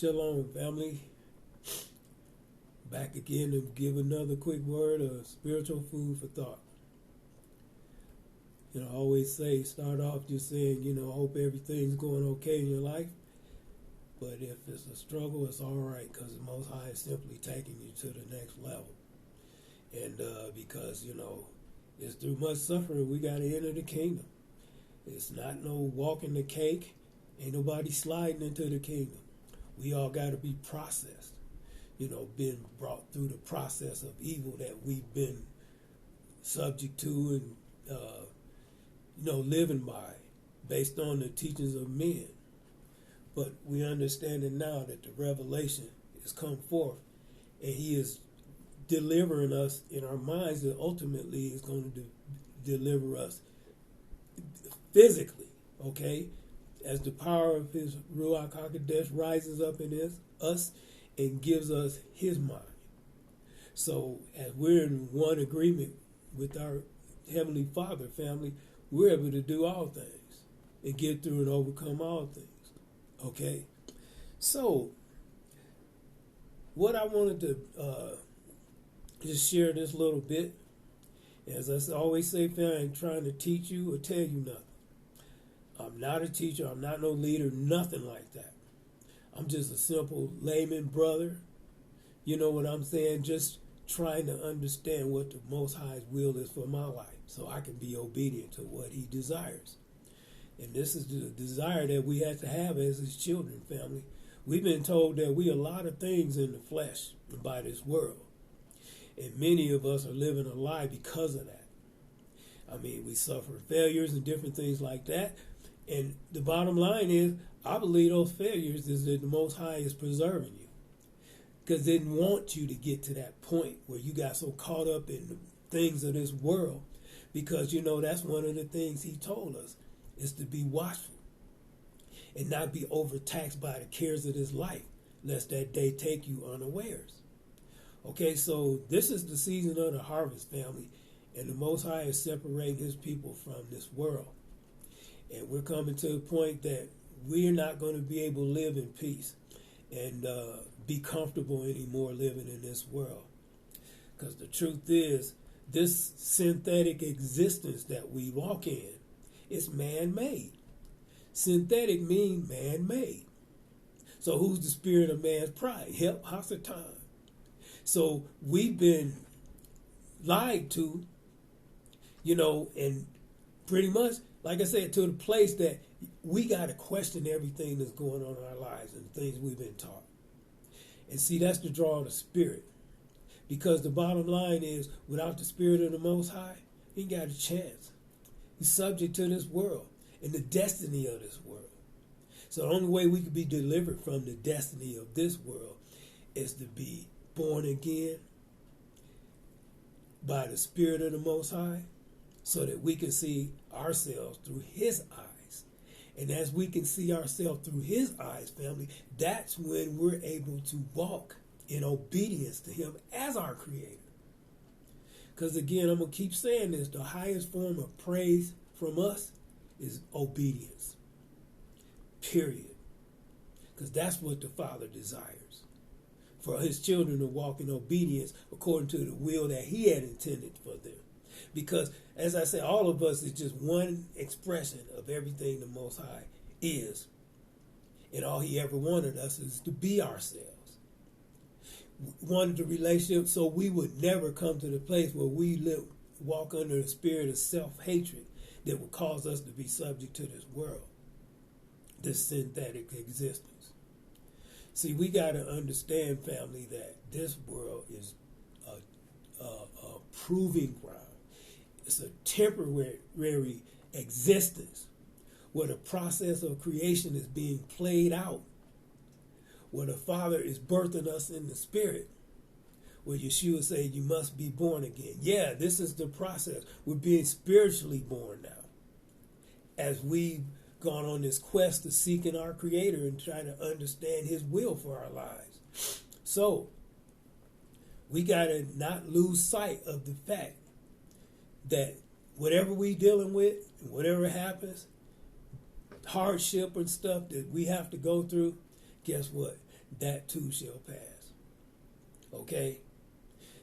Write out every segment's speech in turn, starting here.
Shalom, family. Back again to give another quick word of spiritual food for thought. I always say, start off just saying, hope everything's going okay in your life. But if it's a struggle, it's all right, because the Most High is simply taking you to the next level. And because, it's through much suffering we got to enter the kingdom. It's not no walking the cake. Ain't nobody sliding into the kingdom. We all got to be processed, been brought through the process of evil that we've been subject to and, living by based on the teachings of men. But we understand it now that the revelation has come forth and he is delivering us in our minds that ultimately is going to deliver us physically, okay? As the power of his Ruach HaKodesh rises up in us and gives us his mind. So as we're in one agreement with our Heavenly Father family, we're able to do all things and get through and overcome all things. Okay? So what I wanted to just share this little bit, as I always say, family, I ain't trying to teach you or tell you nothing. I'm not a teacher. I'm not no leader, nothing like that. I'm just a simple layman brother. You know what I'm saying? Just trying to understand what the Most High's will is for my life so I can be obedient to what he desires. And this is the desire that we have to have as his children, family. We've been told that we are a lot of things in the flesh and by this world. And many of us are living a lie because of that. I mean, we suffer failures and different things like that. And the bottom line is, I believe those failures is that the Most High is preserving you. Because they didn't want you to get to that point where you got so caught up in the things of this world. Because, that's one of the things he told us, is to be watchful. And not be overtaxed by the cares of this life, lest that day take you unawares. Okay, so this is the season of the harvest, family. And the Most High is separating his people from this world. And we're coming to a point that we're not going to be able to live in peace and be comfortable anymore living in this world. Because the truth is, this synthetic existence that we walk in is man-made. Synthetic means man-made. So who's the spirit of man's pride? Help, Hasatan. So we've been lied to, and pretty much, like I said, to the place that we got to question everything that's going on in our lives and things we've been taught. And see, that's the draw of the spirit. Because the bottom line is, without the spirit of the Most High, he ain't got a chance. He's subject to this world and the destiny of this world. So the only way we can be delivered from the destiny of this world is to be born again by the spirit of the Most High, so that we can see ourselves through his eyes. And as we can see ourselves through his eyes, family, that's when we're able to walk in obedience to him as our creator. Because again, I'm going to keep saying this, the highest form of praise from us is obedience. Period. Because that's what the Father desires. For his children to walk in obedience according to the will that he had intended for them. Because, as I said, all of us is just one expression of everything the Most High is. And all he ever wanted us is to be ourselves. Wanted the relationship so we would never come to the place where we walk under the spirit of self-hatred that would cause us to be subject to this world, this synthetic existence. See, we got to understand, family, that this world is a proving ground. It's a temporary existence where the process of creation is being played out, where the Father is birthing us in the spirit, where Yeshua said you must be born again. Yeah, this is the process. We're being spiritually born now as we've gone on this quest to seeking our Creator and try to understand his will for our lives. So we got to not lose sight of the fact that whatever we dealing with, whatever happens, hardship and stuff that we have to go through, guess what? that too shall pass. Okay?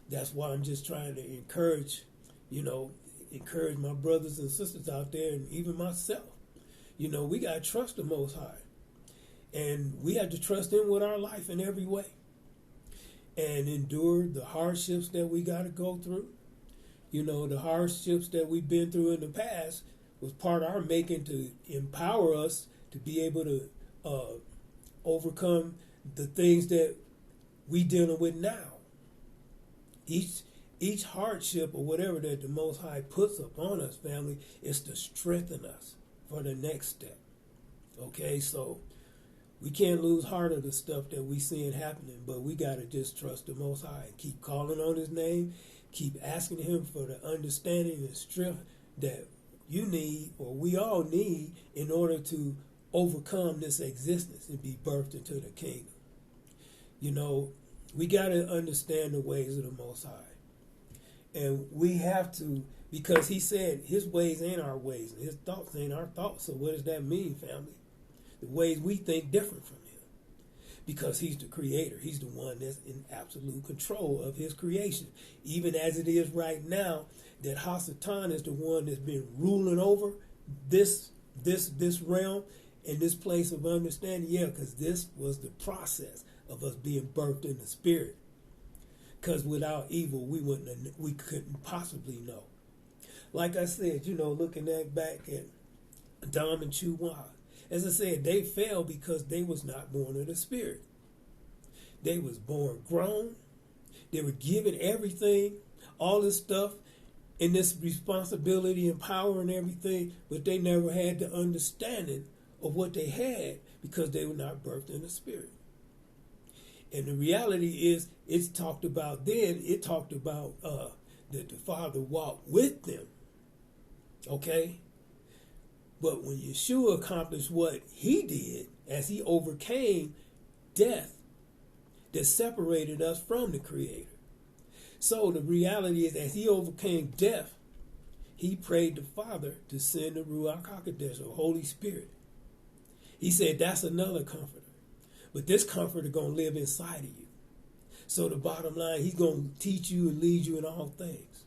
That's why I'm just trying to encourage my brothers and sisters out there, and even myself. We got to trust the Most High. And we have to trust Him with our life in every way. And endure the hardships that we got to go through. The hardships that we've been through in the past was part of our making to empower us to be able to overcome the things that we dealing with now. Each hardship or whatever that the Most High puts upon us, family, is to strengthen us for the next step. Okay, so we can't lose heart of the stuff that we seeing happening, but we got to just trust the Most High and keep calling on His name, keep asking Him for the understanding and strength that you need, or we all need, in order to overcome this existence and be birthed into the kingdom. We got to understand the ways of the Most High. And we have to, because He said His ways ain't our ways, and His thoughts ain't our thoughts. So what does that mean, family? The ways we think different from Him. Because He's the creator. He's the one that's in absolute control of His creation. Even as it is right now, that Hasatan is the one that's been ruling over this realm and this place of understanding. Yeah, because this was the process of us being birthed in the spirit. Because without evil, we couldn't possibly know. Like I said, looking back at Dom and Chuwa, as I said, they fell because they was not born of the spirit. They was born grown. They were given everything, all this stuff, and this responsibility and power and everything, but they never had the understanding of what they had because they were not birthed in the spirit. And the reality is, it talked about that the Father walked with them. Okay? But when Yeshua accomplished what He did, as He overcame death that separated us from the Creator. So the reality is, as He overcame death, He prayed the Father to send the Ruach HaKodesh, the Holy Spirit. He said that's another comforter. But this comforter going to live inside of you. So the bottom line, He's going to teach you and lead you in all things.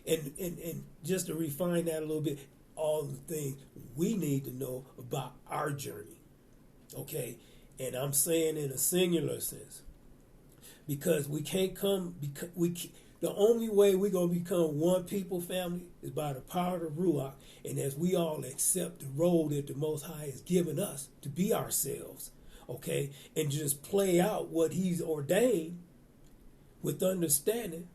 And just to refine that a little bit, all the things we need to know about our journey. Okay? And I'm saying in a singular sense. Because we can't come, the only way we're going to become one people, family, is by the power of the Ruach. And as we all accept the role that the Most High has given us to be ourselves, okay, and just play out what He's ordained with understanding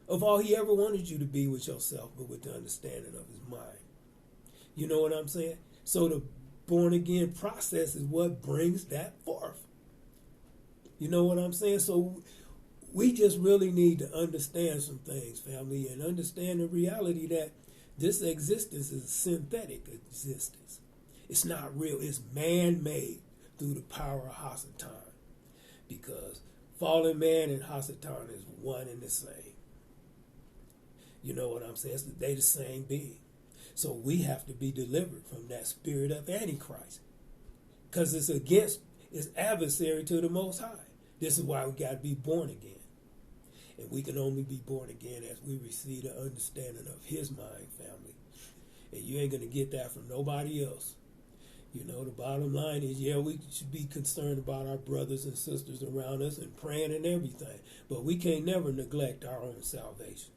of all He ever wanted you to be with yourself, but with the understanding of His mind. You know what I'm saying? So the born again process is what brings that forth. You know what I'm saying? So we just really need to understand some things, family, and understand the reality that this existence is a synthetic existence. It's not real. It's man-made through the power of Hasatan. Because fallen man and Hasatan is one and the same. You know what I'm saying? They the same being. So we have to be delivered from that spirit of Antichrist. Because it's adversary to the Most High. This is why we got to be born again. And we can only be born again as we receive the understanding of His mind, family. And you ain't going to get that from nobody else. The bottom line is, yeah, we should be concerned about our brothers and sisters around us and praying and everything. But we can't never neglect our own salvation.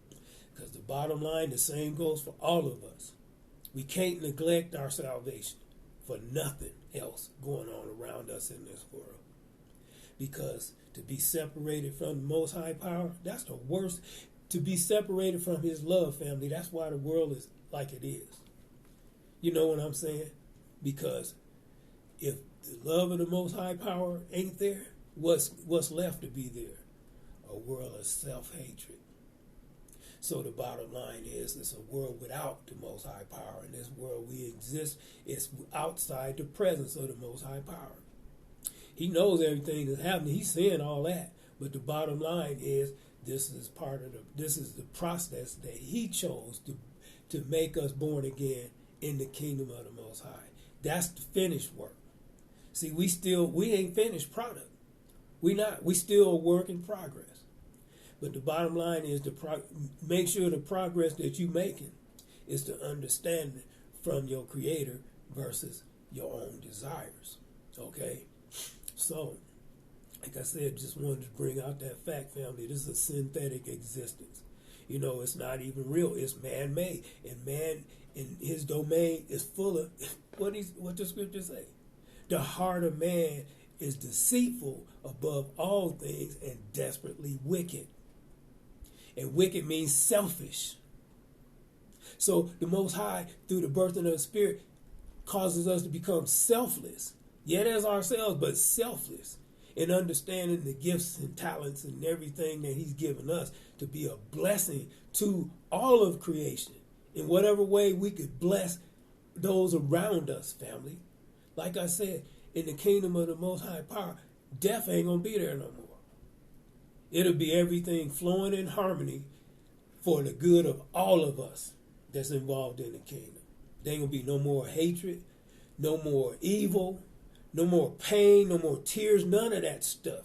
Because the bottom line, the same goes for all of us. We can't neglect our salvation for nothing else going on around us in this world. Because to be separated from the Most High power, that's the worst. To be separated from His love, family, that's why the world is like it is. You know what I'm saying? Because if the love of the Most High power ain't there, what's left to be there? A world of self-hatred. So the bottom line is, it's a world without the Most High power. In this world we exist, it's outside the presence of the Most High power. He knows everything that's happening. He's seeing all that. But the bottom line is, this is the process that He chose to make us born again in the kingdom of the Most High. That's the finished work. See, we ain't finished product. We still a work in progress. But the bottom line is make sure the progress that you're making is to understand it from your Creator versus your own desires. Okay? So, like I said, just wanted to bring out that fact, family. This is a synthetic existence. You know, it's not even real. It's man-made. And man in his domain is full of what the scriptures say. The heart of man is deceitful above all things and desperately wicked. And wicked means selfish. So the Most High, through the birthing of the Spirit, causes us to become selfless. Yet as ourselves, but selfless. In understanding the gifts and talents and everything that He's given us to be a blessing to all of creation. In whatever way we could bless those around us, family. Like I said, in the kingdom of the Most High Power, death ain't going to be there no more. It'll be everything flowing in harmony for the good of all of us that's involved in the kingdom. There ain't going to be no more hatred, no more evil, no more pain, no more tears, none of that stuff.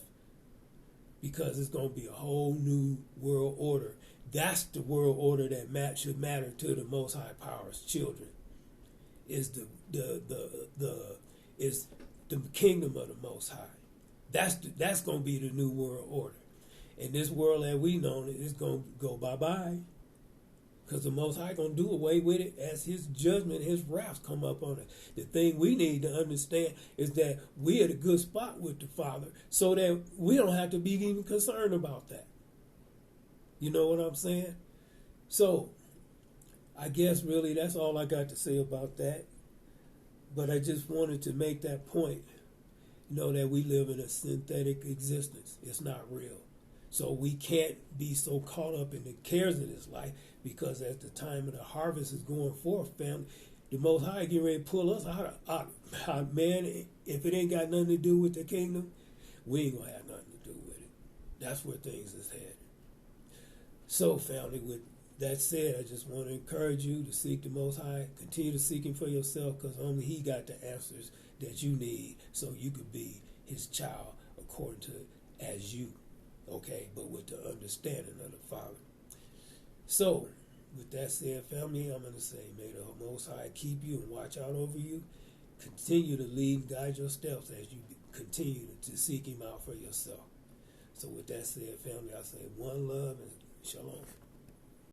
Because it's going to be a whole new world order. That's the world order that should matter to the Most High Power's children. Is is the kingdom of the Most High. That's going to be the new world order. And this world that we know is going to go bye-bye. Because the Most High going to do away with it as His judgment, His wrath come up on it. The thing we need to understand is that we're at a good spot with the Father so that we don't have to be even concerned about that. You know what I'm saying? So, I guess really that's all I got to say about that. But I just wanted to make that point, that we live in a synthetic existence. It's not real. So we can't be so caught up in the cares of this life because at the time of the harvest is going forth, family, the Most High getting ready to pull us out. Man, if it ain't got nothing to do with the kingdom, we ain't going to have nothing to do with it. That's where things is headed. So, family, with that said, I just want to encourage you to seek the Most High. Continue to seek Him for yourself because only He got the answers that you need so you could be His child according to as you. Okay, but with the understanding of the Father. So, with that said, family, I'm going to say, may the Most High keep you and watch out over you. Continue to lead and guide your steps as you continue to seek Him out for yourself. So, with that said, family, I say one love and shalom.